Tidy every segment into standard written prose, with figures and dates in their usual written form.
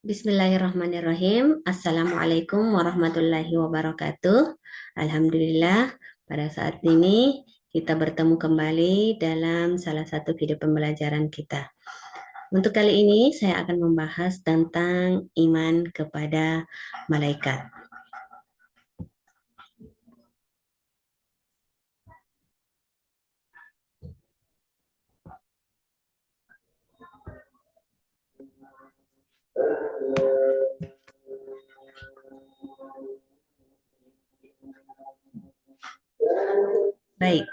Bismillahirrahmanirrahim. Assalamualaikum warahmatullahi wabarakatuh. Alhamdulillah, pada saat ini kita bertemu kembali dalam salah satu video pembelajaran kita. Untuk kali ini saya akan membahas tentang iman kepada malaikat. Baik,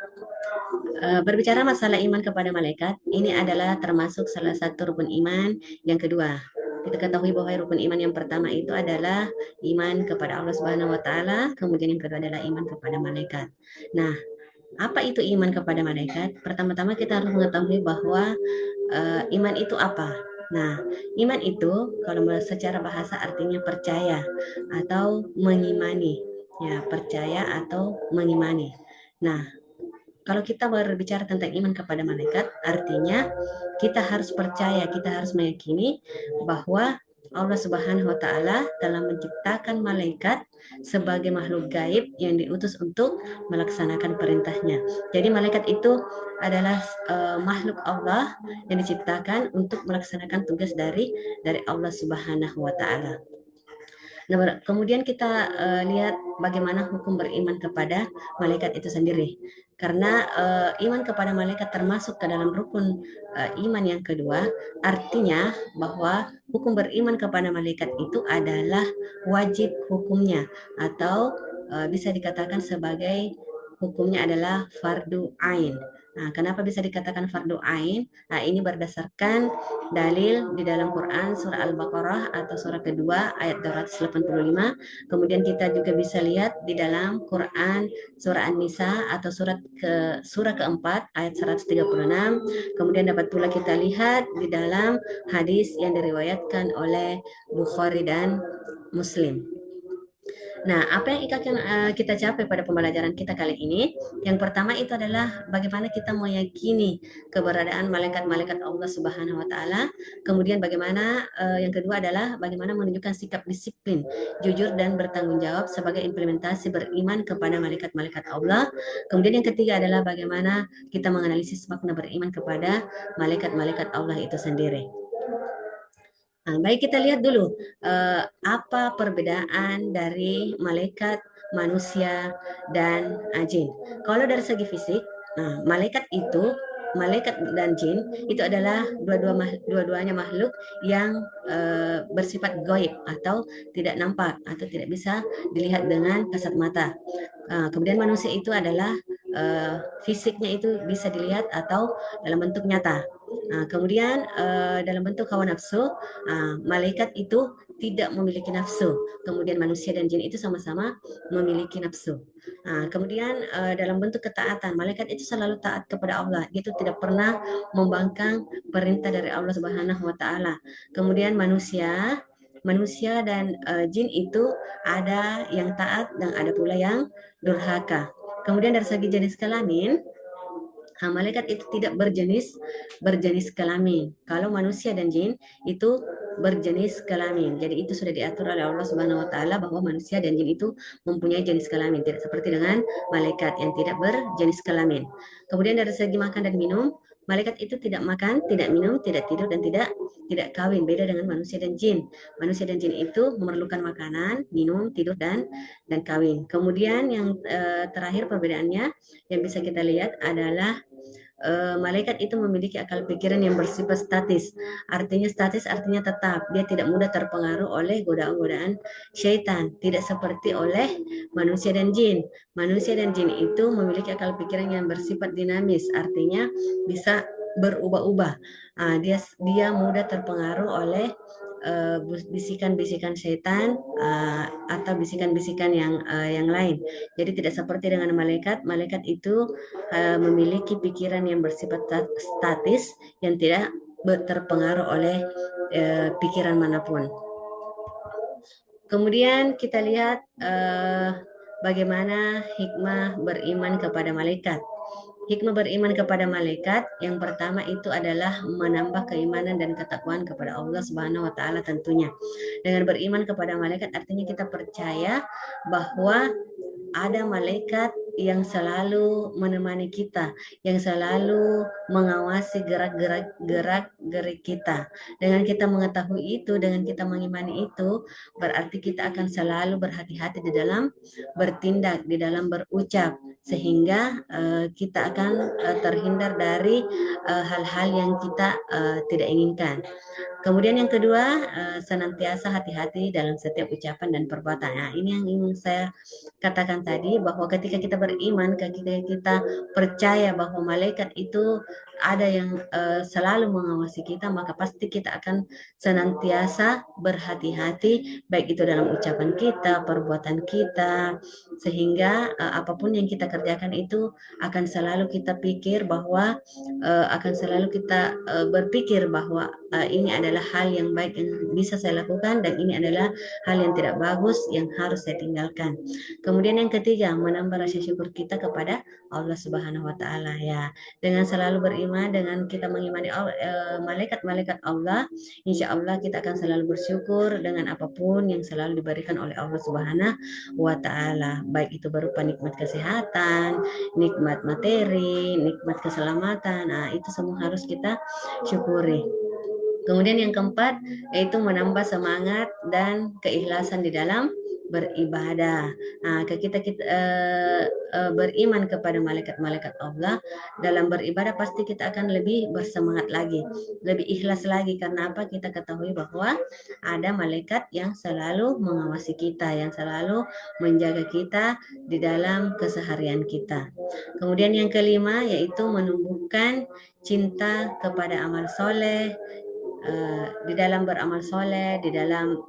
berbicara masalah iman kepada malaikat, ini adalah termasuk salah satu rukun iman yang kedua. Kita ketahui bahwa rukun iman yang pertama itu adalah iman kepada Allah Subhanahu wa taala, kemudian yang kedua adalah iman kepada malaikat. Nah, apa itu iman kepada malaikat? Pertama-tama kita harus mengetahui bahwa iman itu apa. Nah, iman itu kalau secara bahasa artinya percaya atau mengimani. Ya, percaya atau mengimani. Nah, kalau kita berbicara tentang iman kepada malaikat, artinya kita harus percaya, kita harus meyakini bahwa Allah Subhanahu wa taala telah menciptakan malaikat sebagai makhluk gaib yang diutus untuk melaksanakan perintahnya. Jadi malaikat itu adalah makhluk Allah yang diciptakan untuk melaksanakan tugas dari Allah Subhanahu wa taala. Nah, kemudian kita lihat bagaimana hukum beriman kepada malaikat itu sendiri. Karena iman kepada malaikat termasuk ke dalam rukun iman yang kedua, artinya bahwa hukum beriman kepada malaikat itu adalah wajib hukumnya atau bisa dikatakan sebagai hukumnya adalah fardu ain. Nah, kenapa bisa dikatakan fardu ain? Nah, ini berdasarkan dalil di dalam Quran surah Al-Baqarah atau surah kedua ayat 285. Kemudian kita juga bisa lihat di dalam Quran surah An-Nisa atau surah keempat ayat 136. Kemudian dapat pula kita lihat di dalam hadis yang diriwayatkan oleh Bukhari dan Muslim. Nah, apa yang akan kita capai pada pembelajaran kita kali ini? Yang pertama itu adalah bagaimana kita meyakini keberadaan malaikat-malaikat Allah Subhanahu wa taala. Kemudian bagaimana yang kedua adalah bagaimana menunjukkan sikap disiplin, jujur dan bertanggung jawab sebagai implementasi beriman kepada malaikat-malaikat Allah. Kemudian yang ketiga adalah bagaimana kita menganalisis makna beriman kepada malaikat-malaikat Allah itu sendiri. Nah, baik kita lihat dulu apa perbedaan dari malaikat, manusia, dan jin. Kalau dari segi fisik, nah, malaikat dan jin itu adalah dua-duanya makhluk yang bersifat goib atau tidak nampak atau tidak bisa dilihat dengan kasat mata. Kemudian manusia itu adalah fisiknya itu bisa dilihat atau dalam bentuk nyata. Kemudian dalam bentuk hawa nafsu, malaikat itu tidak memiliki nafsu. Kemudian manusia dan jin itu sama-sama memiliki nafsu. Kemudian dalam bentuk ketaatan, malaikat itu selalu taat kepada Allah. Dia itu tidak pernah membangkang perintah dari Allah Subhanahu wa taala. Kemudian manusia dan jin itu ada yang taat dan ada pula yang durhaka. Kemudian dari segi jenis kelamin, malaikat itu tidak berjenis kelamin. Kalau manusia dan jin itu berjenis kelamin. Jadi itu sudah diatur oleh Allah Subhanahu wa taala bahwa manusia dan jin itu mempunyai jenis kelamin, tidak seperti dengan malaikat yang tidak berjenis kelamin. Kemudian dari segi makan dan minum, malaikat itu tidak makan, tidak minum, tidak tidur dan tidak kawin. Beda dengan manusia dan jin. Manusia dan jin itu memerlukan makanan, minum, tidur dan kawin. Kemudian yang terakhir perbedaannya yang bisa kita lihat adalah malaikat itu memiliki akal pikiran yang bersifat statis. Artinya statis artinya tetap. Dia tidak mudah terpengaruh oleh godaan-godaan syaitan. Tidak seperti oleh manusia dan jin. Manusia dan jin itu memiliki akal pikiran yang bersifat dinamis. Artinya bisa berubah-ubah. Dia mudah terpengaruh oleh bisikan-bisikan setan atau bisikan-bisikan yang lain. Jadi tidak seperti dengan malaikat. Malaikat itu memiliki pikiran yang bersifat statis yang tidak terpengaruh oleh pikiran manapun. Kemudian kita lihat bagaimana hikmah beriman kepada malaikat. Hikmah beriman kepada malaikat yang pertama itu adalah menambah keimanan dan ketakwaan kepada Allah Subhanahu wa taala tentunya. Dengan beriman kepada malaikat artinya kita percaya bahwa ada malaikat yang selalu menemani kita, yang selalu mengawasi gerak-gerik kita. Dengan kita mengetahui itu, dengan kita mengimani itu, berarti kita akan selalu berhati-hati di dalam bertindak, di dalam berucap, sehingga kita akan terhindar dari hal-hal yang kita tidak inginkan. Kemudian yang kedua, senantiasa hati-hati dalam setiap ucapan dan perbuatan. Nah, ini yang ingin saya katakan tadi, bahwa ketika kita beriman, ketika kita percaya bahwa malaikat itu ada yang selalu mengawasi kita, maka pasti kita akan senantiasa berhati-hati, baik itu dalam ucapan kita, perbuatan kita, sehingga apapun yang kita kerjakan itu akan selalu kita pikir bahwa akan selalu kita berpikir bahwa ini adalah hal yang baik yang bisa saya lakukan, dan ini adalah hal yang tidak bagus yang harus saya tinggalkan. Kemudian yang ketiga, menambah rasa syukur kita kepada Allah Subhanahu wa taala ya. Dengan selalu beriman, dengan kita mengimani malaikat-malaikat Allah, insya Allah kita akan selalu bersyukur dengan apapun yang selalu diberikan oleh Allah Subhanahu wa taala, baik itu berupa nikmat kesehatan, nikmat materi, nikmat keselamatan. Nah, itu semua harus kita syukuri. Kemudian yang keempat yaitu menambah semangat dan keikhlasan di dalam beribadah. Nah, kita beriman kepada malaikat-malaikat Allah, dalam beribadah pasti kita akan lebih bersemangat lagi, lebih ikhlas lagi. Karena apa? Kita ketahui bahwa ada malaikat yang selalu mengawasi kita, yang selalu menjaga kita di dalam keseharian kita. Kemudian yang kelima yaitu menumbuhkan cinta kepada amal soleh, di dalam beramal soleh, di dalam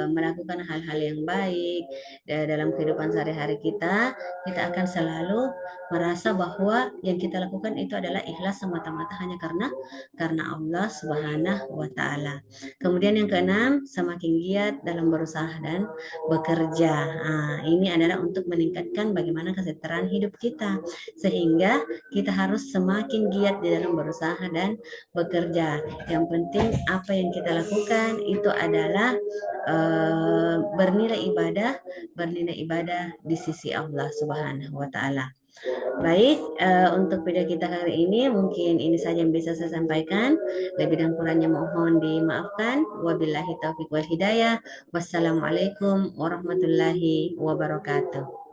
melakukan hal-hal yang baik dalam kehidupan sehari-hari kita, kita akan selalu merasa bahwa yang kita lakukan itu adalah ikhlas semata-mata hanya karena Allah Subhanahu wa taala. Kemudian yang keenam, semakin giat dalam berusaha dan bekerja. Nah, ini adalah untuk meningkatkan bagaimana kesejahteraan hidup kita, sehingga kita harus semakin giat di dalam berusaha dan bekerja. Yang penting apa yang kita lakukan itu adalah bernilai ibadah di sisi Allah Subhanahu wa taala. Baik, untuk video kita kali ini mungkin ini saja yang bisa saya sampaikan. Lebih dan kurangnya mohon dimaafkan. Wabillahi taufiq wal hidayah. Wassalamualaikum warahmatullahi wabarakatuh.